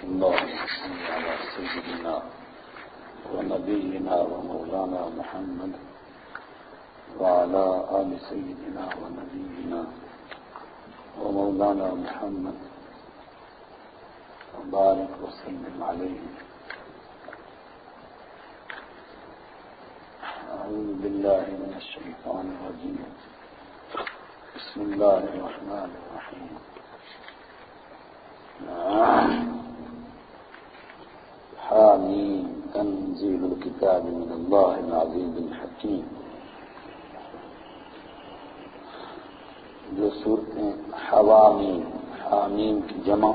اللهم صل على سيدنا ونبينا ومولانا محمد وعلى آل سيدنا ونبينا ومولانا محمد وبارك وسلم عليه. أعوذ بالله من الشيطان الرجيم. بسم الله الرحمن الرحيم. حامیم تنزیل الکتاب من اللہ العزیز الحکیم. جو صورتیں حوامیم، حامیم کی جمع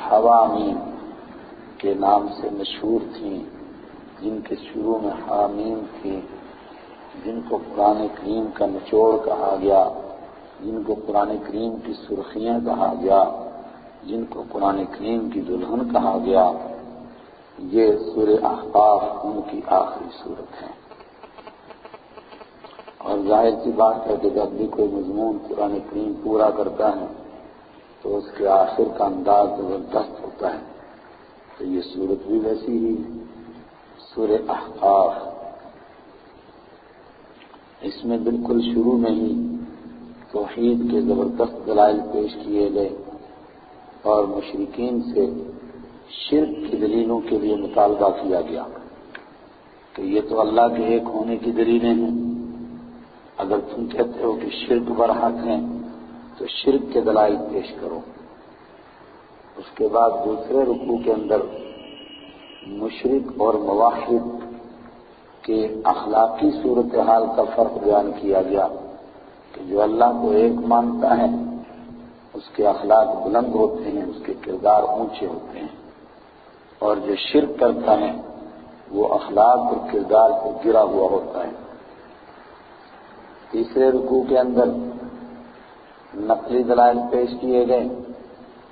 حوامیم کے نام سے مشہور تھیں، جن کے شروع میں حامیم تھی، جن کو قرآن کریم کا نچوڑ کہا گیا، جن کو قرآن کریم کی سرخیاں کہا گیا، جن کو قرآن کریم کی دلہن کہا گیا، یہ سورہ احقاف ان کی آخری صورت ہے. اور ظاہر سی بات ہے کہ جب بھی کوئی مضمون قرآن کریم پورا کرتا ہے تو اس کے آخر کا انداز زبردست ہوتا ہے. تو یہ صورت بھی ویسی ہی سورہ احقاف. اس میں بالکل شروع میں ہی توحید کے زبردست دلائل پیش کیے گئے اور مشرکین سے شرک کی دلیلوں کے لیے مطالبہ کیا گیا کہ یہ تو اللہ کے ایک ہونے کی دلیلیں ہیں، اگر تم کہتے ہو کہ شرک برحق ہیں تو شرک کے دلائل پیش کرو. اس کے بعد دوسرے رکوع کے اندر مشرک اور موحد کے اخلاقی صورتحال کا فرق بیان کیا گیا کہ جو اللہ کو ایک مانتا ہے اس کے اخلاق بلند ہوتے ہیں، اس کے کردار اونچے ہوتے ہیں، اور جو شرک کرتا ہے وہ اخلاق اور کردار کو گرا ہوا ہوتا ہے. تیسرے رکوع کے اندر نقلی دلائل پیش کیے گئے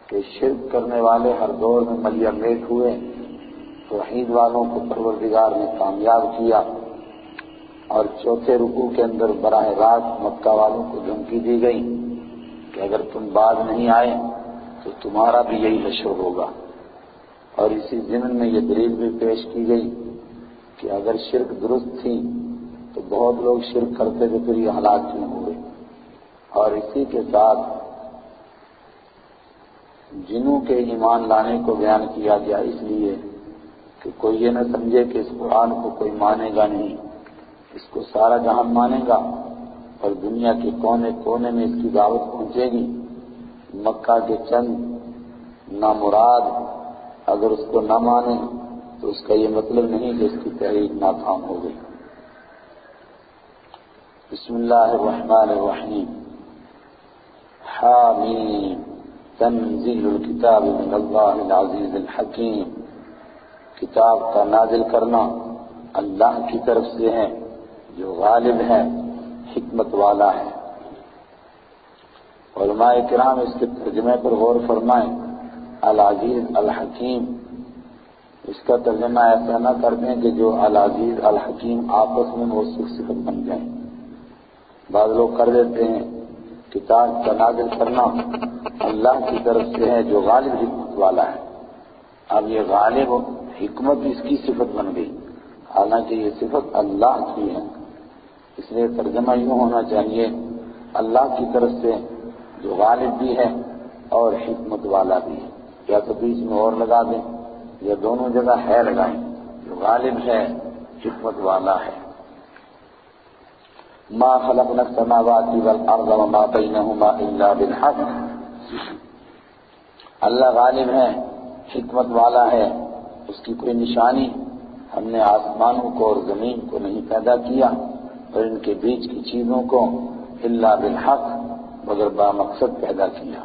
کہ شرک کرنے والے ہر دور میں ملیہ میٹ ہوئے، توحید والوں کو پروردگار نے کامیاب کیا. اور چوتھے رکوع کے اندر براہ راست مکہ والوں کو دھمکی دی گئی کہ اگر تم بعد نہیں آئے تو تمہارا بھی یہی حشر ہوگا. اور اسی ضمن میں یہ دلیل بھی پیش کی گئی کہ اگر شرک درست تھی تو بہت لوگ شرک کرتے تھے، پھر یہ حالات کیوں ہوئے. اور اسی کے ساتھ جنوں کے ایمان لانے کو بیان کیا گیا، اس لیے کہ کوئی یہ نہ سمجھے کہ اس قرآن کو کوئی مانے گا نہیں، اس کو سارا جہان مانے گا اور دنیا کے کونے کونے میں اس کی دعوت پہنچے گی. مکہ کے چند نامراد اگر اس کو نہ مانے تو اس کا یہ مطلب نہیں کہ اس کی تحریک ناکام ہو گئی. بسم اللہ الرحمن الرحیم. حامیم تنزیل الکتاب من اللہ العزیز الحکیم. کتاب کا نازل کرنا اللہ کی طرف سے ہے جو غالب ہے، حکمت والا ہے. علماء کرام اس کے ترجمے پر غور فرمائیں. العزیز الحکیم، اس کا ترجمہ ایسا نہ کر دیں کہ جو العزیز الحکیم آپس میں موصوف صفت بن جائیں. بعض لوگ کر دیتے ہیں کتاب کا نازل کرنا اللہ کی طرف سے ہے جو غالب حکمت والا ہے. اب یہ غالب حکمت اس کی صفت بن گئی، حالانکہ یہ صفت اللہ کی ہے. اس لیے ترجمہ یوں ہونا چاہیے اللہ کی طرف سے جو غالب بھی ہے اور حکمت والا بھی ہے، یا تو بیچ میں اور لگا دیں یا دونوں جگہ ہے لگائیں، جو غالب ہے حکمت والا ہے. ما خلقنا السماوات والارض وما بينهما الا بالحق. اللہ غالب ہے، حکمت والا ہے، اس کی کوئی نشانی. ہم نے آسمانوں کو اور زمین کو نہیں پیدا کیا اور ان کے بیچ کی چیزوں کو الا بالحق مگر با مقصد پیدا کیا.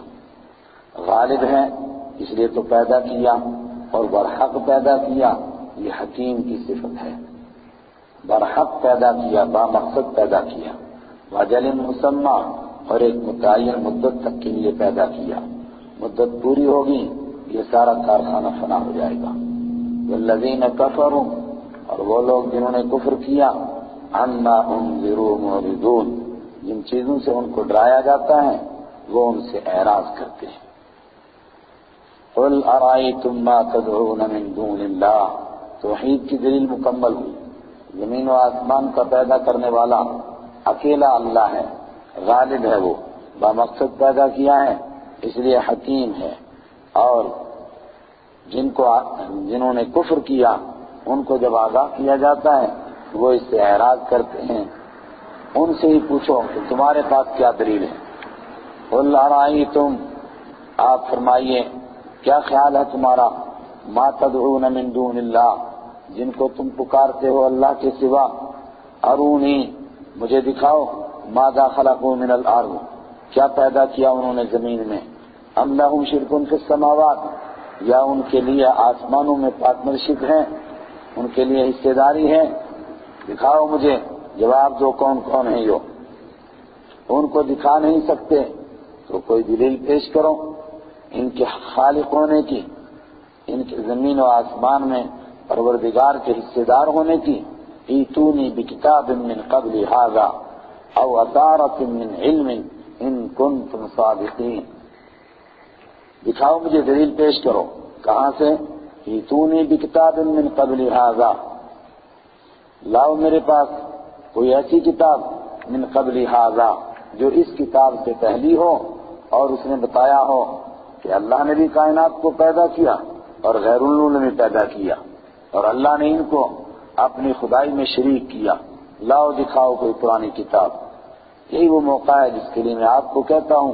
غالب ہے اس لیے تو پیدا کیا، اور برحق پیدا کیا، یہ حکیم کی صفت ہے. برحق پیدا کیا، با مقصد پیدا کیا. واجل مسمى، اور ایک متعین مدت تک کے لیے پیدا کیا. مدت پوری ہوگی یہ سارا کارخانہ فنا ہو جائے گا. والذین کفروا، اور وہ لوگ جنہوں نے کفر کیا، عما انذروا معرضون، جن چیزوں سے ان کو ڈرایا جاتا ہے وہ ان سے اعراض کرتے ہیں. قل ارأیتم ما تدعون من دون اللہ، توحید کی دلیل مکمل ہوئی۔ زمین و آسمان کا پیدا کرنے والا اکیلا اللہ ہے، غالب ہے، وہ بامقصد پیدا کیا ہے، اس لیے حکیم ہے، اور جنہوں نے کفر کیا ان کو جب آگاہ کیا جاتا ہے وہ اس سے اعراض کرتے ہیں۔ ان سے ہی پوچھو کہ تمہارے پاس کیا دلیل ہے۔ قل ارأیتم، آپ فرمائیے کیا خیال ہے تمہارا، ما تدعون من دون اللہ، جن کو تم پکارتے ہو اللہ کے سوا، ارونی، مجھے دکھاؤ، ماذا خلقوا من الارض، کیا پیدا کیا انہوں نے زمین میں، ام لہم شرک فی السماوات، یا ان کے لیے آسمانوں میں پارٹنرشپ ہے، ان کے لیے حصے داری ہے، دکھاؤ مجھے، جواب دو کون کون ہیں یہ۔ ان کو دکھا نہیں سکتے تو کوئی دلیل پیش کرو ان کے خالق ہونے کی، ان کے زمین و آسمان میں پروردگار کے حصے دار ہونے کی۔ ایتونی بکتاب من قبل ھذا او اثارۃ من علم ان کنتم صادقین، دکھاؤ مجھے، دلیل پیش کرو، کہاں سے؟ ایتونی بکتاب من قبل ھذا، لاؤ میرے پاس کوئی ایسی کتاب، من قبل ھذا، جو اس کتاب سے پہلی ہو اور اس نے بتایا ہو کہ اللہ نے بھی کائنات کو پیدا کیا اور غیر اللہ نے بھی پیدا کیا اور اللہ نے ان کو اپنی خدائی میں شریک کیا، لاؤ دکھاؤ کوئی پرانی کتاب۔ یہی وہ موقع ہے جس کے لیے میں آپ کو کہتا ہوں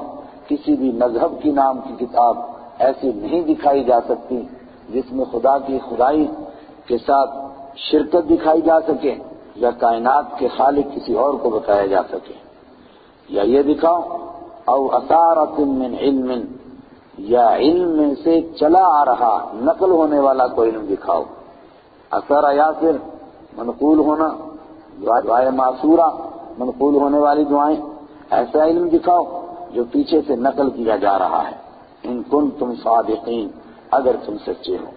کسی بھی مذہب کی نام کی کتاب ایسی نہیں دکھائی جا سکتی جس میں خدا کی خدائی کے ساتھ شرکت دکھائی جا سکے یا کائنات کے خالق کسی اور کو بتایا جا سکے۔ یا یہ دکھاؤ، او اثارۃ من علم، یا علم میں سے چلا آ رہا نقل ہونے والا کوئی علم دکھاؤ۔ اثر یاسر، منقول ہونا، دعائے معصورہ، منقول ہونے والی دعائیں، ایسا علم دکھاؤ جو پیچھے سے نقل کیا جا رہا ہے، ان کنتم صادقین، اگر تم سچے ہو۔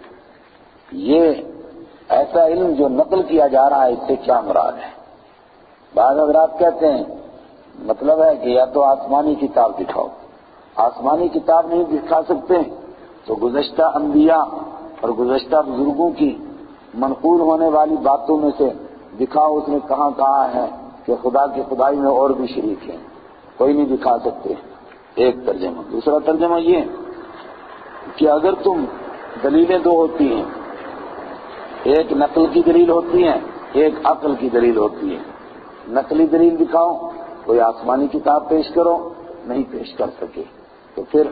یہ ایسا علم جو نقل کیا جا رہا ہے، اس سے کیا مراد ہے؟ بعض حضرات کہتے ہیں مطلب ہے کہ یا تو آسمانی کتاب دکھاؤ، آسمانی کتاب نہیں دکھا سکتے تو گزشتہ انبیاء اور گزشتہ بزرگوں کی منقول ہونے والی باتوں میں سے دکھاؤ اس نے کہاں کہا ہے کہ خدا کی خدائی میں اور بھی شریک ہیں، کوئی نہیں دکھا سکتے، ایک ترجمہ۔ دوسرا ترجمہ یہ کہ اگر تم دلیلیں دو ہوتی ہیں، ایک نقل کی دلیل ہوتی ہے، ایک عقل کی دلیل ہوتی ہے، نقلی دلیل دکھاؤ، کوئی آسمانی کتاب پیش کرو، نہیں پیش کر سکے تو پھر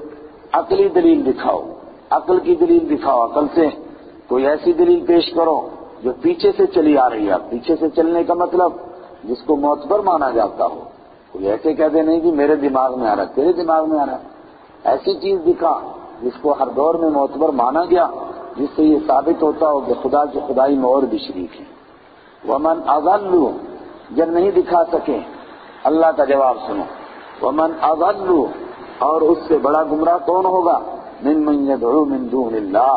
عقلی دلیل دکھاؤ، عقل کی دلیل دکھاؤ، عقل سے کوئی ایسی دلیل پیش کرو جو پیچھے سے چلی آ رہی ہے۔ پیچھے سے چلنے کا مطلب جس کو معتبر مانا جاتا ہو، کوئی ایسے کہہ دے نہیں کہ میرے دماغ میں آ رہا ہے، تیرے دماغ میں آ رہا ہے، ایسی چیز دکھا جس کو ہر دور میں معتبر مانا گیا، جس سے یہ ثابت ہوتا ہو کہ خدا کی خدائی میں اور بھی شریک ہے۔ ومن اضل، جب نہیں دکھا سکے، اللہ کا جواب سنو، ومن اضل، اور اس سے بڑا گمراہ کون ہوگا، ممن یدعو من دون اللہ،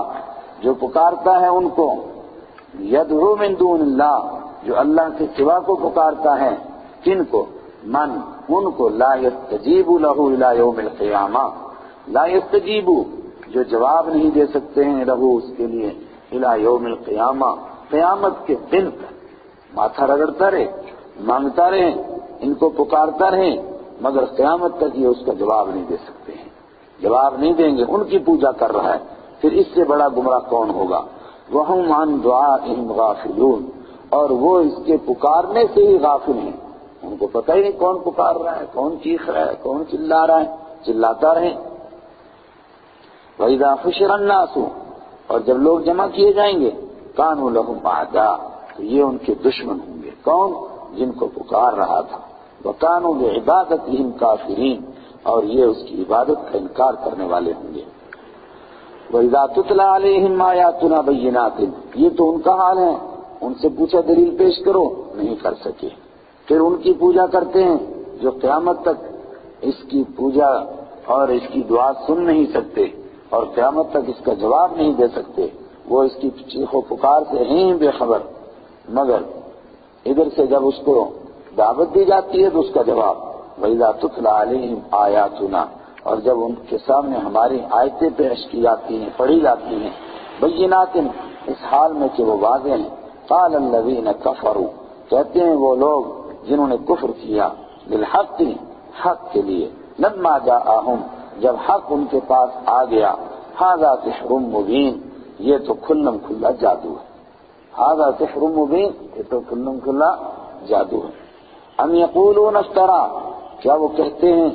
جو پکارتا ہے ان کو، یدعو من دون اللہ، جو اللہ کے سوا کو پکارتا ہے، کن کو، من، ان کو، لا یستجیب لہ الی یوم القیامہ، لا یستجیب، جو جواب نہیں دے سکتے ہیں لہو اس کے لیے، الی یوم القیامہ، قیامت کے دن تک، ماتھا رگڑتا رہے، مانگتا رہے، ان کو پکارتا رہے، مگر قیامت تک یہ اس کا جواب نہیں دے سکتے ہیں، جواب نہیں دیں گے، ان کی پوجا کر رہا ہے، پھر اس سے بڑا گمراہ کون ہوگا؟ وَهُمْ عَنْ دُعَائِهِمْ غَافِلُونَ، اور وہ اس کے پکارنے سے ہی غافل ہیں، ان کو پتہ ہی نہیں کون پکار رہا ہے، کون چیخ رہا ہے، کون چلا رہا ہے، چلاتا رہے۔ وَإِذَا حُشِرَ النَّاسُ، اور جب لوگ جمع کیے جائیں گے، كَانُوا لَهُمْ أَعْدَاءَ، تو یہ ان کے دشمن ہوں گے، کون؟ جن کو پکار رہا تھا۔ وَكَانُوا بِعِبَادَتِهِمْ كَافِرِينَ، اور یہ اس کی عبادت کا انکار کرنے والے ہوں گے۔ وَإِذَا تُتْلَىٰ عَلَيْهِمْ آيَاتُنَا بَيِّنَاتٍ، یہ تو ان کا حال ہے، ان سے پوچھا دلیل پیش کرو، نہیں کر سکے۔ پھر ان کی پوجا کرتے ہیں جو قیامت تک اس کی پوجا اور اس کی دعا سن نہیں سکتے اور قیامت تک اس کا جواب نہیں دے سکتے، وہ اس کی چیخ و پکار سے ہیں بے خبر، مگر ادھر سے جب اس کو دعوت دی جاتی ہے تو اس کا جواب، وَإِذَا تُتْلَىٰ عَلَيْهِمْ آيَاتُنَا، اور جب ان کے سامنے ہماری آیتیں پیش کی جاتی ہیں، پڑھی جاتی ہیں، بینات، اس حال میں کہ وہ واضح ہیں، قال الذین کفروا، کہتے ہیں وہ لوگ جنہوں نے کفر کیا، بالحق، حق کے لیے، لما جاءہم، جب حق ان کے پاس آ گیا، ھذا سحر مبین، یہ تو کھلم کھلا جادو ہے، ھذا سحر مبین، یہ تو کھلم کھلا جادو ہے۔ ام یقولون افترا، کیا وہ کہتے ہیں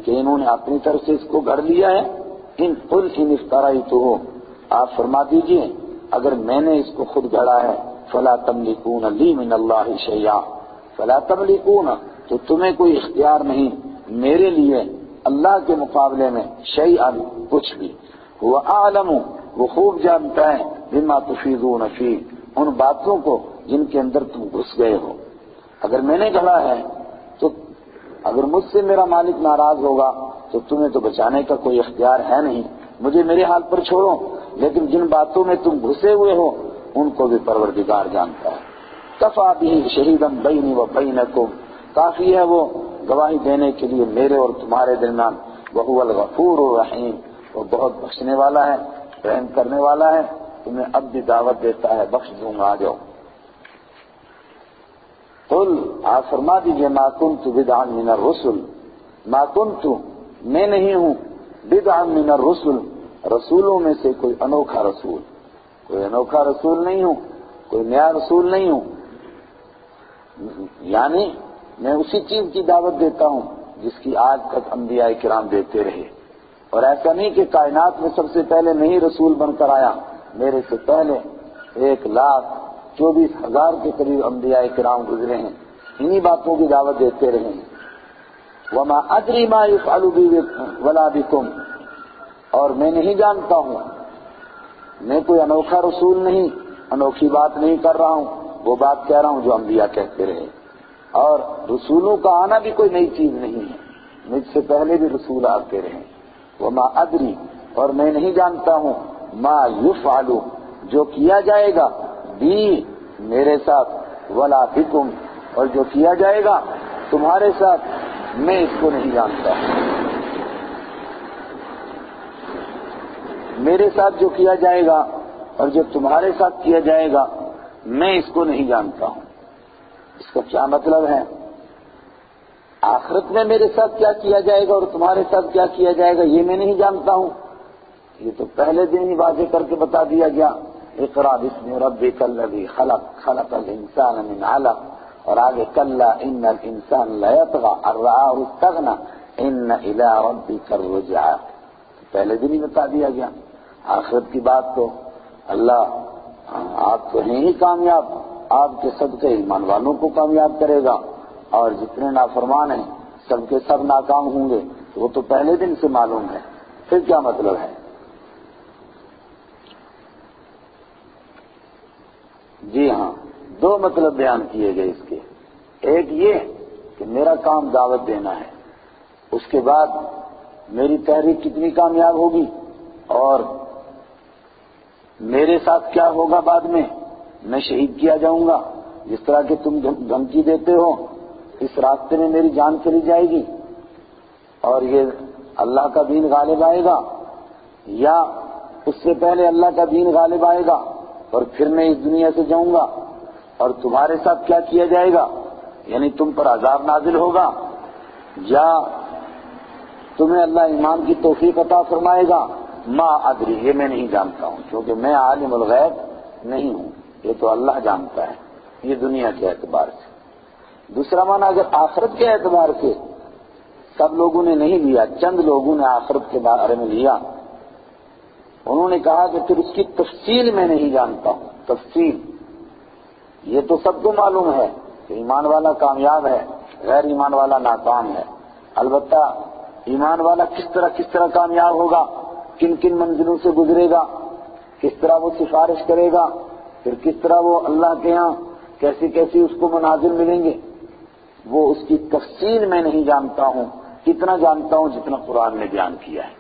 کہ انہوں نے اپنی طرف سے اس کو گھڑ لیا ہے؟ قل ان افتریتہ، آپ فرما دیجئے اگر میں نے اس کو خود گھڑا ہے، فلا تملکون لی من اللہ شیئا، فلا تملکون، تو تمہیں کوئی اختیار نہیں میرے لیے اللہ کے مقابلے میں، شیئا، کچھ بھی، وہ اعلم، وہ خوب جانتا ہے، بما تفیضون فیہ، ان باتوں کو جن کے اندر تم گھس گئے ہو۔ اگر میں نے گھڑا ہے تو اگر مجھ سے میرا مالک ناراض ہوگا تو تمہیں تو بچانے کا کوئی اختیار ہے نہیں، مجھے میرے حال پر چھوڑو، لیکن جن باتوں میں تم گھسے ہوئے ہو ان کو بھی پروردگار جانتا ہے۔ کفا بہ شہیدا بینی و بینکم، کافی ہے وہ گواہی دینے کے لیے میرے اور تمہارے درمیان، وہو الغفور الرحیم، وہ بہت بخشنے والا ہے، رحم کرنے والا ہے، تمہیں اب بھی دعوت دیتا ہے، بخش دوں گا، آ جاؤ۔ قل، آپ فرما دیجئے، ما کنت بدعا من الرسل، ما کنت، میں نہیں ہوں، بدعا من الرسل، رسولوں میں سے کوئی انوکھا رسول، کوئی انوکھا رسول نہیں ہوں، کوئی نیا رسول نہیں ہوں، یعنی میں اسی چیز کی دعوت دیتا ہوں جس کی آج تک انبیاء کرام دیتے رہے، اور ایسا نہیں کہ کائنات میں سب سے پہلے میں ہی رسول بن کر آیا، میرے سے پہلے 1,24,000 کے قریب انبیاء کرام گزرے ہیں، انہی باتوں کی دعوت دیتے رہے ہیں۔ وما ادری ما یفعل بی ولا بکم، اور میں نہیں جانتا ہوں، میں کوئی انوکھا رسول نہیں، انوکھی بات نہیں کر رہا ہوں، وہ بات کہہ رہا ہوں جو انبیاء کہتے رہے، اور رسولوں کا آنا بھی کوئی نئی چیز نہیں ہے، مجھ سے پہلے بھی رسول آتے رہے۔ وما ادری، اور میں نہیں جانتا ہوں، ما یفعل، جو کیا جائے گا، بھی، میرے ساتھ، ولا بکم، اور جو کیا جائے گا تمہارے ساتھ، میں اس کو نہیں جانتا، میرے ساتھ جو کیا جائے گا اور جو تمہارے ساتھ کیا جائے گا میں اس کو نہیں جانتا ہوں۔ اس کا کیا مطلب ہے؟ آخرت میں میرے ساتھ کیا کیا جائے گا اور تمہارے ساتھ کیا کیا جائے گا یہ میں نہیں جانتا ہوں، یہ تو پہلے دن ہی واضح کر کے بتا دیا گیا، اقرأ باسم ربک الذی خلق، خلق الانسان من علق، اور آگے کلا ان الانسان لیطغی ان رآہ استغنی ان الی ربک الرجعی، پہلے دن ہی بتا دیا گیا۔ آخرت کی بات تو اللہ، آپ تو ہیں ہی کامیاب، آپ کے صدقے ایمان والوں کو کامیاب کرے گا، اور جتنے نافرمان ہیں سب کے سب ناکام ہوں گے، وہ تو پہلے دن سے معلوم ہے۔ پھر کیا مطلب ہے؟ جی ہاں، 2 مطلب بیان کیے گئے اس کے، ایک یہ کہ میرا کام دعوت دینا ہے، اس کے بعد میری تحریک کتنی کامیاب ہوگی اور میرے ساتھ کیا ہوگا، بعد میں شہید کیا جاؤں گا، جس طرح کہ تم دھمکی دیتے ہو اس راستے میں میری جان چلی جائے گی اور یہ اللہ کا دین غالب آئے گا، یا اس سے پہلے اللہ کا دین غالب آئے گا اور پھر میں اس دنیا سے جاؤں گا، اور تمہارے ساتھ کیا کیا جائے گا، یعنی تم پر عذاب نازل ہوگا، یا تمہیں اللہ ایمان کی توفیق عطا فرمائے گا، ما ادری، یہ میں نہیں جانتا ہوں، کیونکہ میں عالم الغیب نہیں ہوں، یہ تو اللہ جانتا ہے، یہ دنیا کے اعتبار سے۔ دوسرا معنی اگر آخرت کے اعتبار سے، سب لوگوں نے نہیں لیا، چند لوگوں نے آخرت کے بارے میں لیا، انہوں نے کہا کہ پھر اس کی تفصیل میں نہیں جانتا ہوں، تفصیل، یہ تو سب کو معلوم ہے کہ ایمان والا کامیاب ہے، غیر ایمان والا ناکام ہے، البتہ ایمان والا کس طرح کامیاب ہوگا، کن کن منزلوں سے گزرے گا، کس طرح وہ سفارش کرے گا، پھر کس طرح وہ اللہ کے ہاں کیسی اس کو مناظر ملیں گے، وہ اس کی تفصیل میں نہیں جانتا ہوں، اتنا جانتا ہوں جتنا قرآن نے بیان کیا ہے۔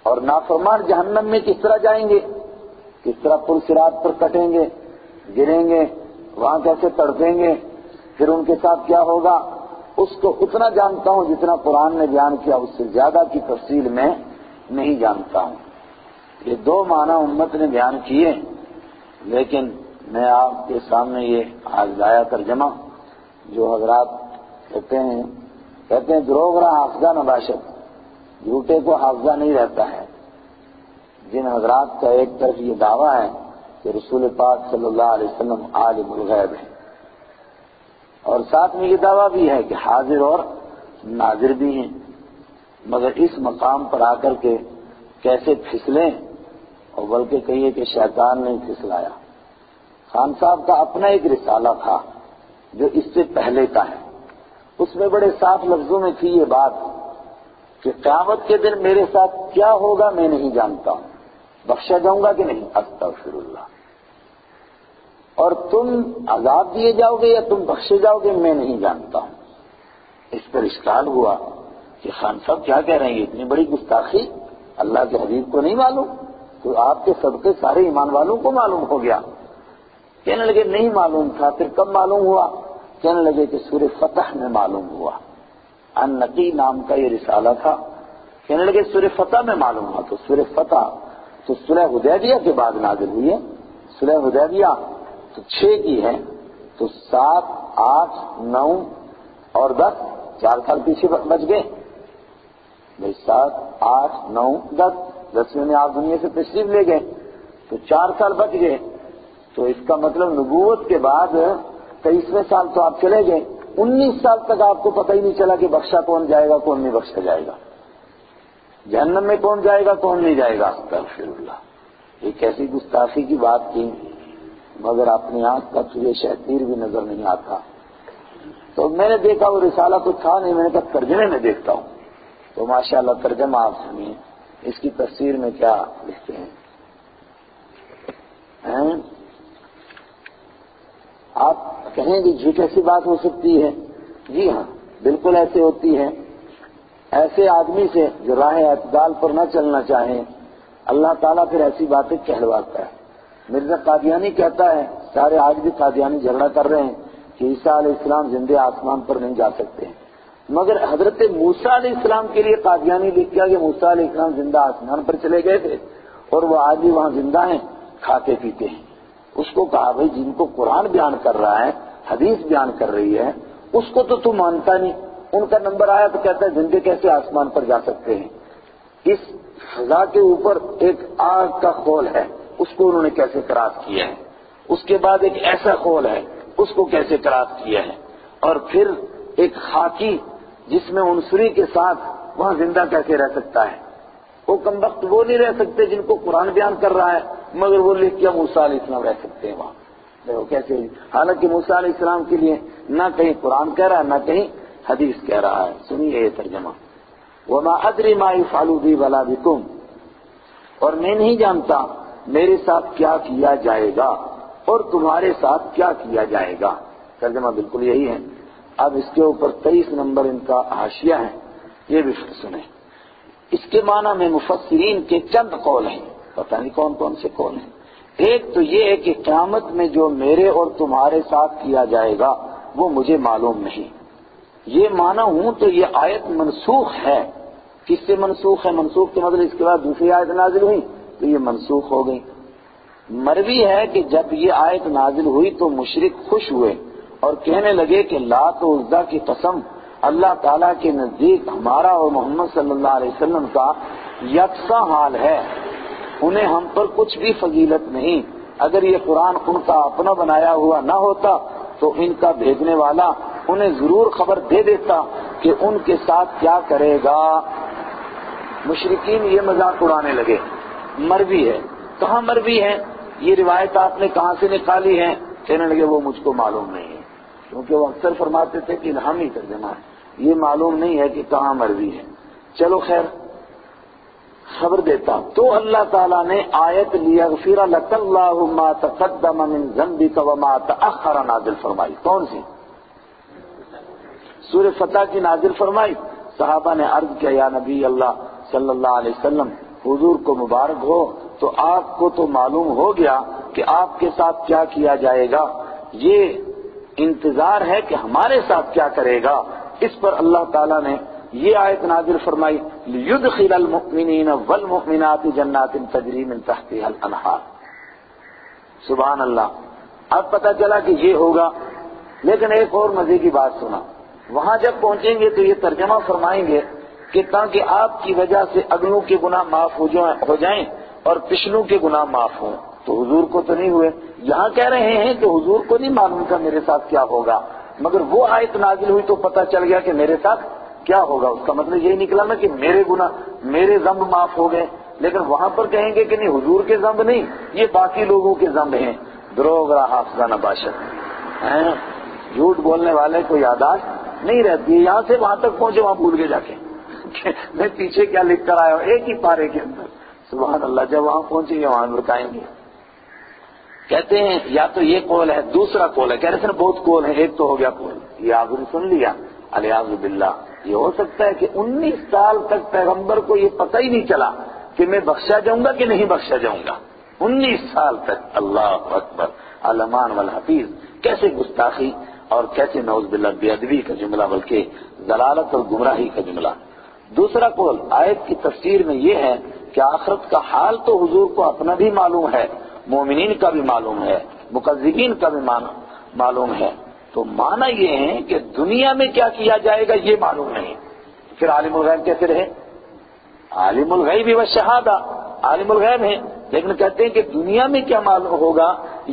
اور نافرمان جہنم میں کس طرح جائیں گے، کس طرح پل صراط پر کٹیں گے، گریں گے، وہاں کیسے تڑپیں گے، پھر ان کے ساتھ کیا ہوگا، اس کو اتنا جانتا ہوں جتنا قرآن نے بیان کیا، اس سے زیادہ کی تفصیل میں نہیں جانتا ہوں۔ یہ دو معنی امت نے بیان کیے، لیکن میں آپ کے سامنے یہ آج لایا ترجمہ جو حضرات کہتے ہیں دروغ رہا حافظہ نباشت، جھوٹے کو حافظہ نہیں رہتا ہے۔ جن حضرات کا ایک طرف یہ دعویٰ ہے کہ رسول پاک صلی اللہ علیہ وسلم عالم الغیب ہے، اور ساتھ میں یہ دعویٰ بھی ہے کہ حاضر اور ناظر بھی ہیں، مگر اس مقام پر آ کر کے کیسے پھسلیں، اور بلکہ کہیے کہ شیطان نے پھسلایا۔ خان صاحب کا اپنا ایک رسالہ تھا جو اس سے پہلے کا ہے، اس میں بڑے صاف لفظوں میں تھی یہ بات کہ قیامت کے دن میرے ساتھ کیا ہوگا میں نہیں جانتا ہوں، بخشا جاؤں گا کہ نہیں، استغفر اللہ، اور تم عذاب دیے جاؤ گے یا تم بخشے جاؤ گے میں نہیں جانتا ہوں۔ اس پر اشکال ہوا کہ خان صاحب کیا کہہ رہے ہیں، یہ اتنی بڑی گستاخی اللہ کے حبیب کو نہیں معلوم؟ تو آپ کے صدقے سارے ایمان والوں کو معلوم ہو گیا۔ کہنے لگے نہیں معلوم تھا، پھر کب معلوم ہوا؟ کہنے لگے کہ سورہ فتح میں معلوم ہوا۔ النقی نام کا یہ رسالہ تھا، کہنے لگے سورہ فتح میں معلوم ہوا۔ تو سورہ فتح تو صلح حدیبیہ کے بعد نازل ہوئی ہے، صلح حدیبیہ تو 6 کی ہے، تو 7، 8، 9 اور 10، 4 سال پیچھے بچ گئے بھائی، 7، 8، 9، 10، 10ویں میں آپ دنیا سے تشریف لے گئے تو 4 سال بچ گئے، تو اس کا مطلب نبوت کے بعد 23ویں سال تو آپ چلے گئے، 19 سال تک آپ کو پتہ ہی نہیں چلا کہ بخشا کون جائے گا کون نہیں بخشا جائے گا، جہنم میں کون جائے گا کون نہیں جائے گا۔ استغفر اللہ، یہ کیسی گستاخی کی بات کی، مگر اپنی آنکھ کا تجھے شہتیر بھی نظر نہیں آتا۔ تو میں نے دیکھا وہ رسالہ تو تھا نہیں، میں نے کہا ترجمے میں دیکھتا ہوں، تو ماشاءاللہ ترجمہ آپ سنیے، اس کی تفسیر میں کیا لکھتے ہیں۔ آپ کہیں گے جھوٹ ایسی بات ہو سکتی ہے؟ جی ہاں، بالکل ایسے ہوتی ہے۔ ایسے آدمی سے جو راہ اعتدال پر نہ چلنا چاہے اللہ تعالیٰ پھر ایسی باتیں کہلواتا ہے۔ مرزا قادیانی کہتا ہے، سارے آج بھی قادیانی جھگڑا کر رہے ہیں کہ عیسیٰ علیہ السلام زندے آسمان پر نہیں جا سکتے ہیں، مگر حضرت موسیٰ علیہ السلام کے لیے قادیانی لکھ کیا کہ موسیٰ علیہ السلام زندہ آسمان پر چلے گئے تھے اور وہ آج بھی وہاں زندہ ہیں، کھاتے پیتے ہیں۔ اس کو کہا بھائی جن کو قرآن بیان کر رہا ہے، حدیث بیان کر رہی ہے، اس کو تو تم مانتا نہیں، ان کا نمبر آیا تو کہتا ہے زندے کیسے آسمان پر جا سکتے ہیں؟ اس فضا کے اوپر ایک آگ کا خول ہے، اس کو انہوں نے کیسے کراس کیا ہے؟ اس کے بعد ایک ایسا خول ہے، اس کو کیسے کراس کیا ہے؟ اور پھر ایک خاکی جس میں عنصری کے ساتھ وہاں زندہ کیسے رہ سکتا ہے؟ وہ کمبخت وہ نہیں رہ سکتے جن کو قرآن بیان کر رہا ہے، مگر وہ لکھ کیا موسیٰ علیہ السلام رہ سکتے ہیں وہاں، دیکھو کیسے، حالانکہ موسیٰ علیہ السلام کے لیے نہ کہیں قرآن کہہ رہا ہے نہ کہیں حدیث کہہ رہا ہے۔ سنیے یہ ترجمہ، وَمَا أَدْرِ مَا يُفْعَلُ بِي وَلَا بِكُمْ، اور میں نہیں جانتا میرے ساتھ کیا کیا جائے گا اور تمہارے ساتھ کیا کیا جائے گا۔ ترجمہ بالکل یہی ہے۔ اب اس کے اوپر 23 نمبر ان کا حاشیہ ہے، یہ بھی سنیں۔ اس کے معنی میں مفسرین کے چند قول ہیں، پتہ نہیں کون کون سے قول ہیں۔ ایک تو یہ ہے کہ قیامت میں جو میرے اور تمہارے ساتھ کیا جائے گا وہ مجھے معلوم نہیں، یہ مانا ہوں تو یہ آیت منسوخ ہے۔ کس سے منسوخ ہے؟ منسوخ کے مطلب اس کے بعد دوسری آیت نازل ہوئی تو یہ منسوخ ہو گئی۔ مروی ہے کہ جب یہ آیت نازل ہوئی تو مشرک خوش ہوئے اور کہنے لگے کہ لات و عزیٰ کی قسم، اللہ تعالیٰ کے نزدیک ہمارا اور محمد صلی اللہ علیہ وسلم کا یکساں حال ہے، انہیں ہم پر کچھ بھی فضیلت نہیں۔ اگر یہ قرآن ان کا اپنا بنایا ہوا نہ ہوتا تو ان کا بھیجنے والا انہیں ضرور خبر دے دیتا کہ ان کے ساتھ کیا کرے گا۔ مشرکین یہ مذاق اڑانے لگے۔ مروی ہے، کہاں مروی ہے؟ یہ روایت آپ نے کہاں سے نکالی ہے؟ کہنے لگے وہ مجھ کو معلوم نہیں ہے، کیونکہ وہ اکثر فرماتے تھے کہ الہامی ترجمہ ہے، یہ معلوم نہیں ہے کہ کہاں مروی ہے۔ چلو خیر، خبر دیتا تو اللہ تعالیٰ نے آیت لیغفر لک اللہ ما تقدم من ذنبک وما تأخر نازل فرمائی۔ کون سی؟ سورہ فتح کی نازل فرمائی۔ صحابہ نے عرض کیا یا نبی اللہ صلی اللہ علیہ وسلم، حضور کو مبارک ہو، تو آپ کو تو معلوم ہو گیا کہ آپ کے ساتھ کیا کیا جائے گا، یہ انتظار ہے کہ ہمارے ساتھ کیا کرے گا۔ اس پر اللہ تعالیٰ نے یہ آیت نازل فرمائی لِيُدْخِلَ الْمُؤْمِنِينَ وَالْمُؤْمِنَاتِ جَنَّاتٍ تَجْرِي مِن تَحْتِهَا الْأَنْهَارُ. سبحان اللہ. اب پتہ چلا کہ یہ ہوگا، لیکن ایک اور مزے کی بات سنا. وہاں جب پہنچیں گے تو یہ ترجمہ فرمائیں گے کہ تاکہ آپ کی وجہ سے اگلوں کے گناہ معاف ہو جائیں اور پچھلوں کے گناہ معاف ہوں. تو حضور کو تو نہیں ہوئے. یہاں کہہ رہے ہیں کہ حضور کو نہیں معلوم تھا میرے ساتھ کیا ہوگا، مگر وہ آیت نازل ہوئی تو پتہ چل گیا کہ میرے ساتھ کیا ہوگا. اس کا مطلب یہی نکلا نا کہ میرے گناہ، میرے ذنب معاف ہو گئے. لیکن وہاں پر کہیں گے کہ نہیں، حضور کے ذنب نہیں، یہ باقی لوگوں کے ذنب ہیں. دروغ را حافظہ نباشت، جھوٹ بولنے والے کو یادداشت نہیں رہتی ہے. یہاں سے وہاں تک پہنچے، وہاں بھول کے جا کے میں پیچھے کیا لکھ کر آیا ہوں ایک ہی پارے کے اندر. سبحان اللہ. جب وہاں پہنچیں گے وہاں بتائیں گے. کہتے ہیں یا تو یہ قول ہے، دوسرا قول ہے. کہہ رہے تھے نا بہت قول ہے، ایک تو ہو گیا قول، یہ آپ نے سن لیا، الیاذ باللہ. یہ ہو سکتا ہے کہ 19 سال تک پیغمبر کو یہ پتہ ہی نہیں چلا کہ میں بخشا جاؤں گا کہ نہیں بخشا جاؤں گا. 19 سال تک. اللہ اکبر. الامان والحفیظ. کیسے گستاخی اور کیسے نعوذ باللہ بے ادبی کا جملہ، بلکہ ضلالت اور گمراہی کا جملہ. دوسرا قول آیت کی تفسیر میں یہ ہے کہ آخرت کا حال تو حضور کو اپنا بھی معلوم ہے، مومنین کا بھی معلوم ہے، مکذبین کا بھی معلوم ہے. تو معنی یہ ہے کہ دنیا میں کیا کیا جائے گا یہ معلوم نہیں. پھر عالم الغیب کیسے رہے؟ عالم الغیب والشہادہ، عالم الغیب ہے، لیکن کہتے ہیں کہ دنیا میں کیا معلوم ہوگا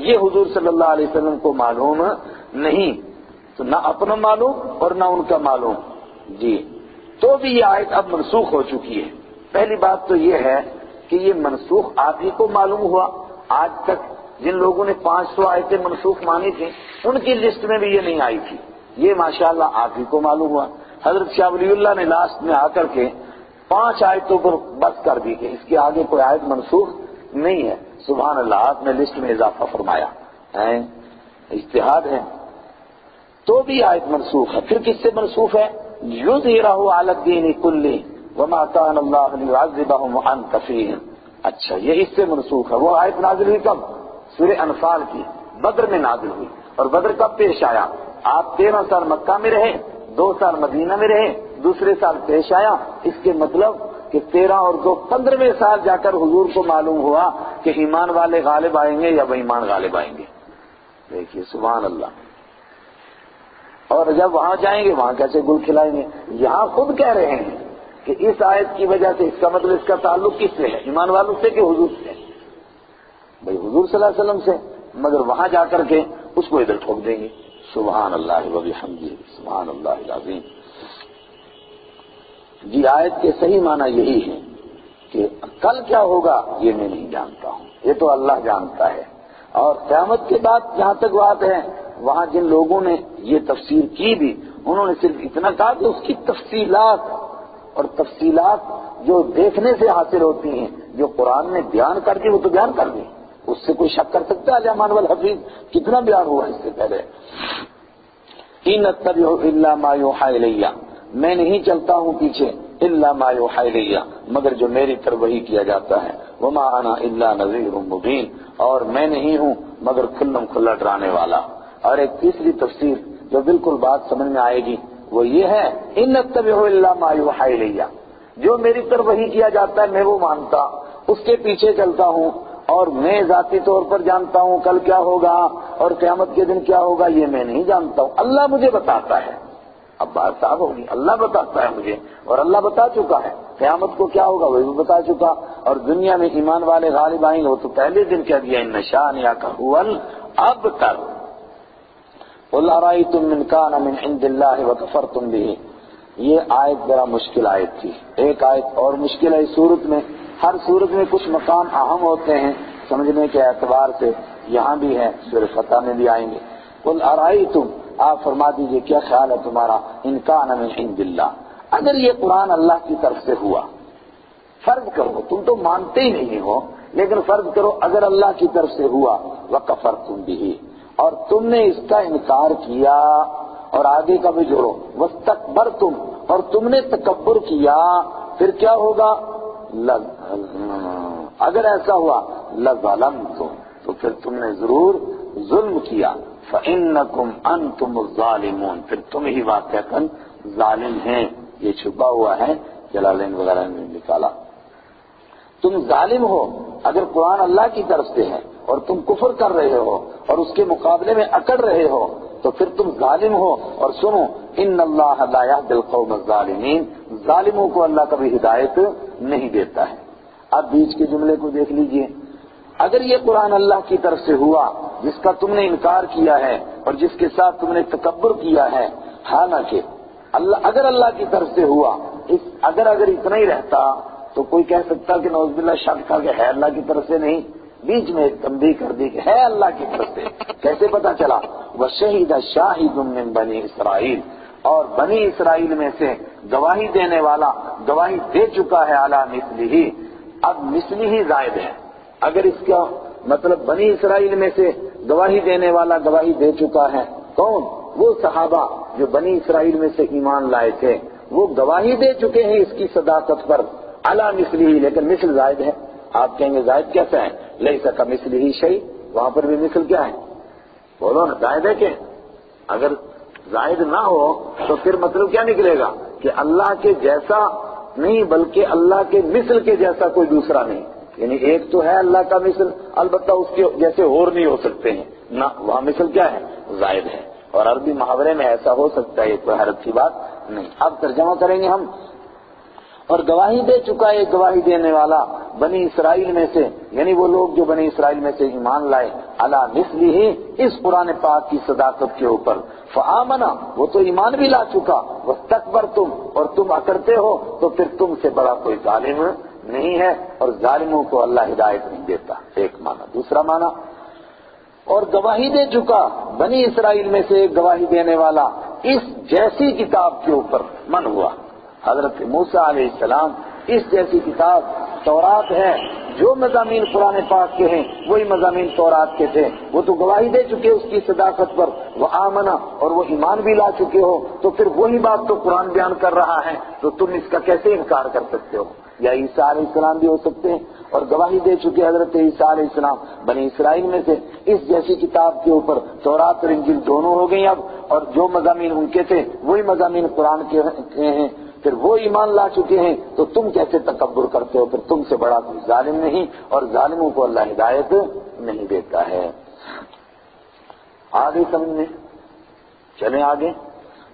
یہ حضور صلی اللہ علیہ وسلم کو معلوم نہیں. تو نہ اپنا معلوم اور نہ ان کا معلوم. جی تو بھی یہ آیت اب منسوخ ہو چکی ہے. پہلی بات تو یہ ہے کہ یہ منسوخ آپ ہی کو معلوم ہوا. آج تک جن لوگوں نے 500 آیتیں منسوخ مانی تھیں ان کی لسٹ میں بھی یہ نہیں آئی تھی. یہ ماشاءاللہ آپ ہی کو معلوم ہوا. حضرت شاہ ولی اللہ نے لاسٹ میں آ کر کے 5 آیتوں پر بس کر دی کہ اس کے آگے کوئی آیت منسوخ نہیں ہے. سبحان اللہ. آپ نے لسٹ میں اضافہ فرمایا ہے، اجتہاد ہے. تو بھی آیت منسوخ ہے. پھر کس سے منسوخ ہے؟ یظہرہ علی الدین کلہ وما کان اللہ لیعذبہم وانت فیہم. اچھا یہ اس سے منسوخ ہے. وہ آیت نازل ہوئی کب؟ سورہ انفال کی، بدر میں نازل ہوئی. اور بدر کب پیش آیا؟ آپ 13 سال مکہ میں رہے، 2 سال مدینہ میں رہے، دوسرے سال پیش آیا. اس کے مطلب کہ 13 اور 2 15ویں سال جا کر حضور کو معلوم ہوا کہ ایمان والے غالب آئیں گے یا بے ایمان غالب آئیں گے. دیکھیے سبحان اللہ. اور جب وہاں جائیں گے وہاں کیسے گل کھلائیں گے. یہاں خود کہہ رہے ہیں کہ اس آیت کی وجہ سے، اس کا مطلب اس کا تعلق کس سے ہے؟ ایمان والوں سے کہ حضور سے؟ بھئی حضور صلی اللہ علیہ وسلم سے. مگر وہاں جا کر کے اس کو ادھر ٹھوک دیں گے. سبحان اللہ و بحمدہ سبحان اللہ العظیم. جی آیت کے صحیح معنی یہی ہے کہ کل کیا ہوگا یہ میں نہیں جانتا ہوں، یہ تو اللہ جانتا ہے. اور قیامت کے بعد جہاں تک بات ہے، وہاں جن لوگوں نے یہ تفسیر کی بھی انہوں نے صرف اتنا کہا کہ اس کی تفصیلات، اور تفصیلات جو دیکھنے سے حاصل ہوتی ہیں، جو قرآن نے بیان کر دی وہ تو بیان کر دی. اس سے کوئی شک کر سکتا ہے؟ الامان والحفیظ کتنا بیان ہوا اس سے پہلے. ان اتبع الا ما یوحی الی، میں نہیں چلتا ہوں پیچھے الا ما یوحی الی، مگر جو میری طرف وحی کیا جاتا ہے. وما انا الا نذیر مبین، اور میں نہیں ہوں مگر کھلم کھلا ڈرانے والا. اور ایک تیسری تفسیر جو بالکل بات سمجھ میں آئے گی وہ یہ ہے ان اتبع الا ما یوحی الی، جو میری طرف وحی کیا جاتا ہے میں وہ مانتا، اس کے پیچھے چلتا ہوں. اور میں ذاتی طور پر جانتا ہوں کل کیا ہوگا اور قیامت کے دن کیا ہوگا یہ میں نہیں جانتا ہوں، اللہ مجھے بتاتا ہے. اب بات صاف ہوگی، اللہ بتاتا ہے مجھے، اور اللہ بتا چکا ہے. قیامت کو کیا ہوگا وہ بھی بتا چکا. اور دنیا میں ایمان والے غالب آئیں گے وہ تو پہلے دن کہہ دیا ان شانئک ھو الابتر. قل ارأیتم من کان من عند اللہ وکفرتم بہ. یہ آیت ذرا مشکل آیت تھی. ایک آیت اور مشکل ہے اس صورت میں. ہر صورت میں کچھ مقام اہم ہوتے ہیں سمجھنے کے اعتبار سے، یہاں بھی ہے، سورہ فتح میں بھی آئیں گے. قل ارأیتم، آپ فرما دیجئے کیا خیال ہے تمہارا، ان کان من عند اللہ، اگر یہ قرآن اللہ کی طرف سے ہوا، فرض کرو، تم تو مانتے ہی نہیں ہو لیکن فرض کرو اگر اللہ کی طرف سے ہوا، وکفرتم بہ، اور تم نے اس کا انکار کیا، اور آگے کا بھی جوڑو، واستکبرتم، اور تم نے تکبر کیا، پھر کیا ہوگا؟ اگر ایسا ہوا لظلمتم، تو پھر تم نے ضرور ظلم کیا. فإنکم انتم الظالمون، پھر تم ہی واقعتاً ظالم ہیں، یہ چھپا ہوا ہے، جلالین وغیرہ نے نکالا۔ تم ظالم ہو اگر قرآن اللہ کی طرف سے ہے اور تم کفر کر رہے ہو اور اس کے مقابلے میں اکڑ رہے ہو تو پھر تم ظالم ہو۔ اور سنو، ان اللہ لا یہدی القوم الظالمین، ظالموں کو اللہ کبھی ہدایت نہیں دیتا ہے۔ اب بیچ کے جملے کو دیکھ لیجئے، اگر یہ قرآن اللہ کی طرف سے ہوا جس کا تم نے انکار کیا ہے اور جس کے ساتھ تم نے تکبر کیا ہے، حالانکہ اگر اللہ کی طرف سے ہوا، اگر اتنا ہی رہتا تو کوئی کہہ سکتا کہ نعوذ باللہ شک تھا کہ ہے اللہ کی طرف سے نہیں، بیچ میں ایک تنبیہ کر دی کہ ہے اللہ کی طرف سے۔ کیسے پتا چلا؟ وَشَهِدَ شَاهِدٌ مِّن بَنِي اسرائیل، اور بنی اسرائیل میں سے گواہی دینے والا گواہی دے چکا ہے علی مثلہ۔ اب مثلہ زائد ہے، اگر اس کا مطلب بنی اسرائیل میں سے گواہی دینے والا گواہی دے چکا ہے، کون؟ وہ صحابہ جو بنی اسرائیل میں سے ایمان لائے تھے، وہ گواہی دے چکے ہیں اس کی صداقت پر علی مثلہ، لیکن مثل زائد ہے۔ آپ کہیں گے زائد کیسا ہے؟ لیس کمثلہ شیء، وہاں پر بھی مثل کیا ہے؟ بولو نا، زائد ہے کہ اگر زائد نہ ہو تو پھر مطلب کیا نکلے گا کہ اللہ کے جیسا نہیں بلکہ اللہ کے مثل کے جیسا کوئی دوسرا نہیں، یعنی ایک تو ہے اللہ کا مثل، البتہ اس کے جیسے اور نہیں ہو سکتے ہیں نہ، وہاں مثل کیا ہے؟ زائد ہے۔ اور عربی محاورے میں ایسا ہو سکتا ہے، یہ کوئی حیرت کی بات نہیں۔ اب ترجمہ کریں گے ہم، اور گواہی دے چکا ہے گواہی دینے والا بنی اسرائیل میں سے، یعنی وہ لوگ جو بنی اسرائیل میں سے ایمان لائے، علی مثلہ، اس قرآن پاک کی صداقت کے اوپر، فآمنا، وہ تو ایمان بھی لا چکا، واستکبرتم، اور تم اکڑتے ہو، تو پھر تم سے بڑا کوئی ظالم نہیں ہے، اور ظالموں کو اللہ ہدایت نہیں دیتا۔ ایک معنی۔ دوسرا معنی، اور گواہی دے چکا بنی اسرائیل میں سے ایک گواہی دینے والا اس جیسی کتاب کے اوپر، من ہوا حضرت موسیٰ علیہ السلام، اس جیسی کتاب تورات ہے، جو مضامین قرآن پاک کے ہیں وہی مضامین تورات کے تھے، وہ تو گواہی دے چکے اس کی صداقت پر، وہ آمنا، اور وہ ایمان بھی لا چکے ہو، تو پھر وہی بات تو قرآن بیان کر رہا ہے، تو تم اس کا کیسے انکار کر سکتے ہو؟ یا عیسیٰ علیہ السلام بھی ہو سکتے ہیں، اور گواہی دے چکے حضرت عیسیٰ علیہ السلام بنی اسرائیل میں سے اس جیسی کتاب کے اوپر، تورات اور انجیل دونوں ہو گئی اب، اور جو مضامین ان کے تھے وہی مضامین قرآن کے ہیں، پھر وہ ایمان لا چکے ہیں، تو تم کیسے تکبر کرتے ہو؟ پھر تم سے بڑا کوئی ظالم نہیں، اور ظالموں کو اللہ ہدایت نہیں دیتا ہے۔ آگے سمجھنے چلیں آگے۔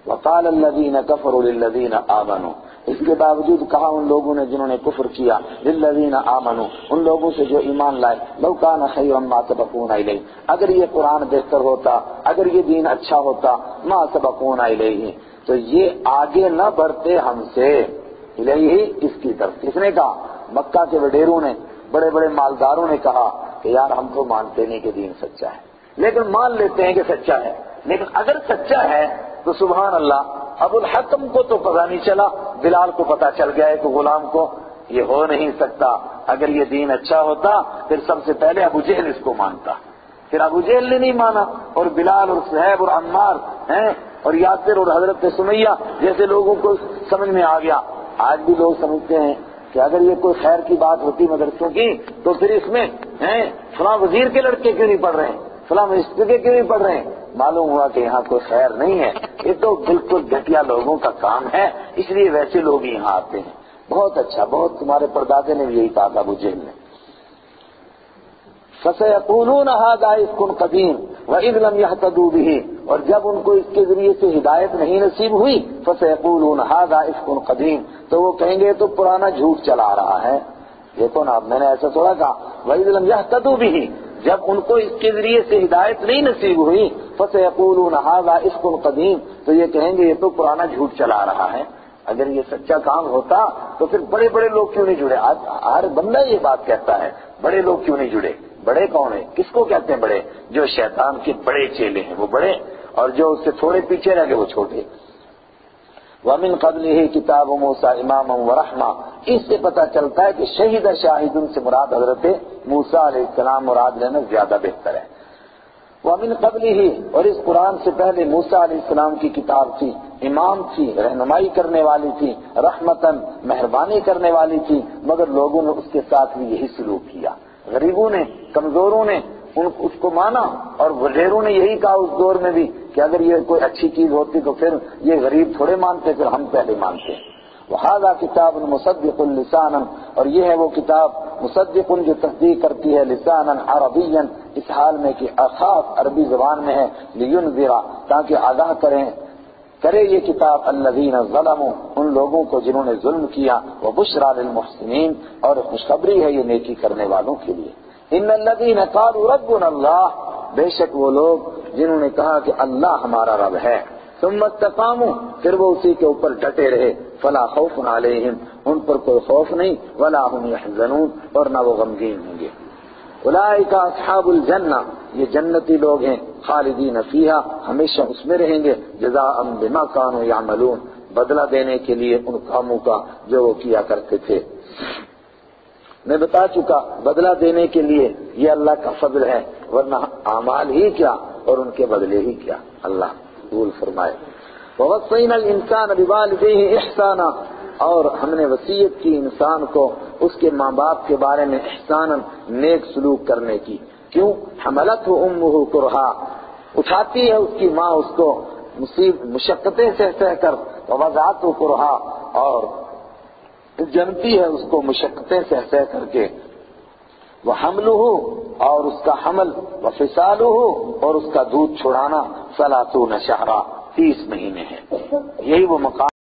وقال الذین کفروا للذین آمنوا، اس کے باوجود کہا ان لوگوں نے جنہوں نے کفر کیا، للذین آمنوا، ان لوگوں سے جو ایمان لائے، لو کان خیرا ما سبقونا الیہ، اگر یہ قرآن بہتر ہوتا، اگر یہ دین اچھا ہوتا، ما سبقونا الیہ، تو یہ آگے نہ بڑھتے ہم سے، الیہ، اس کی طرف۔ کس نے کہا؟ مکہ کے وڈیروں نے، بڑے بڑے مالداروں نے کہا کہ یار ہم تو مانتے نہیں کہ دین سچا ہے، لیکن مان لیتے ہیں کہ سچا ہے، لیکن اگر سچا ہے تو سبحان اللہ، ابو الحکم کو تو پتہ نہیں چلا، بلال کو پتہ چل گیا ہے کہ غلام کو یہ ہو نہیں سکتا، اگر یہ دین اچھا ہوتا پھر سب سے پہلے ابو جہل اس کو مانتا، پھر ابو جہل نے نہیں مانا، اور بلال اور صہیب اور عمار ہیں اور یاسر اور حضرت سمیہ جیسے لوگوں کو سمجھ میں آ گیا۔ آج بھی لوگ سمجھتے ہیں کہ اگر یہ کوئی خیر کی بات ہوتی مدرسوں کی تو پھر اس میں فلاں وزیر کے لڑکے کیوں نہیں پڑھ رہے ہیں، فلاں منسٹر کے کیوں نہیں پڑھ رہے ہیں؟ معلوم ہوا کہ یہاں کوئی خیر نہیں ہے، یہ تو بالکل گھٹیا لوگوں کا کام ہے، اس لیے ویسے لوگ یہاں آتے ہیں۔ بہت اچھا، بہت، تمہارے پردادے نے بھی یہی کہا تھا ابو جہل نے۔ فَسَيَقُولُونَ هَذَا إِفْكٌ قَدِيمٌ وَإِذْ لَمْ يَهْتَدُوا بِهِ، اور جب ان کو اس کے ذریعے سے ہدایت نہیں نصیب ہوئی، فَسَيَقُولُونَ هَذَا إِفْكٌ قَدِيمٌ، تو وہ کہیں گے تو پرانا جھوٹ چلا رہا ہے۔ دیکھو نا، میں نے ایسا تھوڑا کہا وَإِذْ لَمْ يَهْتَدُوا بِهِ، جب ان کو اس کے ذریعے سے ہدایت نہیں نصیب ہوئی، فَسَيَقُولُونَ هَذَا إِفْكٌ قَدِيمٌ، تو یہ کہیں گے یہ تو پرانا جھوٹ چلا رہا ہے۔ اگر یہ سچا کام ہوتا تو پھر بڑے بڑے لوگ کیوں نہیں جڑے؟ آج ہر بندہ یہ بات کہتا ہے، بڑے لوگ کیوں نہیں جڑے؟ بڑے کون ہیں؟ کس کو کہتے ہیں بڑے؟ جو شیطان کے بڑے چیلے ہیں وہ بڑے، اور جو اس سے تھوڑے پیچھے رہ گئے وہ چھوٹے۔ وَمِن قَبْلِهِ كِتَابُ مُوسَىٰ إِمَامًا وَرَحْمَةً، اس سے پتہ چلتا ہے کہ شہید شاہد سے مراد حضرت موسیٰ علیہ السلام مراد لینا زیادہ بہتر ہے۔ وَمِن قَبْلِهِ، اور اس قرآن سے پہلے موسیٰ علیہ السلام کی کتاب تھی، امام تھی، رہنمائی کرنے والی تھی، رحمتاً، مہربانی کرنے والی تھی، مگر لوگوں نے اس کے ساتھ بھی یہی سلوک کیا، غریبوں نے، کمزوروں نے، اس کو مانا، اور وزیروں نے یہی کہا اس دور میں بھی کہ اگر یہ کوئی اچھی چیز ہوتی تو پھر یہ غریب تھوڑے مانتے، پھر ہم پہلے مانتے ہیں۔ وَهَذَا كِتَابٌ مُصَدِّقٌ لِسَانًا، اور یہ ہے وہ کتاب مصدق جو تصدیق کرتی ہے لسانا عربیا، اس حال میں کہ خاص عربی زبان میں ہے، لِيُنذِرَ، تاکہ آگاہ کرے یہ کتاب الذین ظلموا، ان لوگوں کو جنہوں نے ظلم کیا، وبشرى للمحسنین، اور خوشخبری ہے یہ نیکی کرنے والوں کے لیے۔ ان الذین قالوا ربنا اللہ، بے شک وہ لوگ جنہوں نے کہا کہ اللہ ہمارا رب ہے، ثم استقاموا، پھر وہ اسی کے اوپر ڈٹے رہے، فلا خوف علیہم، ان پر کوئی خوف نہیں، ولا هم يحزنون، اور نہ وہ غمگین ہوں گے۔ اولئک اصحاب الجنہ، یہ جنتی لوگ ہیں، خالدین فیہا، ہمیشہ اس میں رہیں گے، جزاء بما كانوا يعملون، بدلہ دینے کے لیے ان کاموں کا جو وہ کیا کرتے تھے۔ میں بتا چکا بدلہ دینے کے لیے یہ اللہ کا فضل ہے، ورنہ اعمال ہی کیا اور ان کے بدلے ہی کیا، اللہ قبول فرمائے۔ وَوَصَّيْنَا الْإِنسَانَ بِوَالِدَيْهِ إِحْسَانًا، اور ہم نے وصیت کی انسان کو اس کے ماں باپ کے بارے میں احساناً، نیک سلوک کرنے کی۔ کیوں؟ حملتہ امہ کرہا، اٹھاتی ہے اس کی ماں اس کو مشقتیں سہ کر، ووضعتہ کرہا، اور جنتی ہے اس کو مشقتیں سہ کر کے، وحملہ، اور اس کا حمل، وفصالہ، اور اس کا دودھ چھڑانا، 30 شہرا، 30 مہینے ہے۔ یہی وہ مقام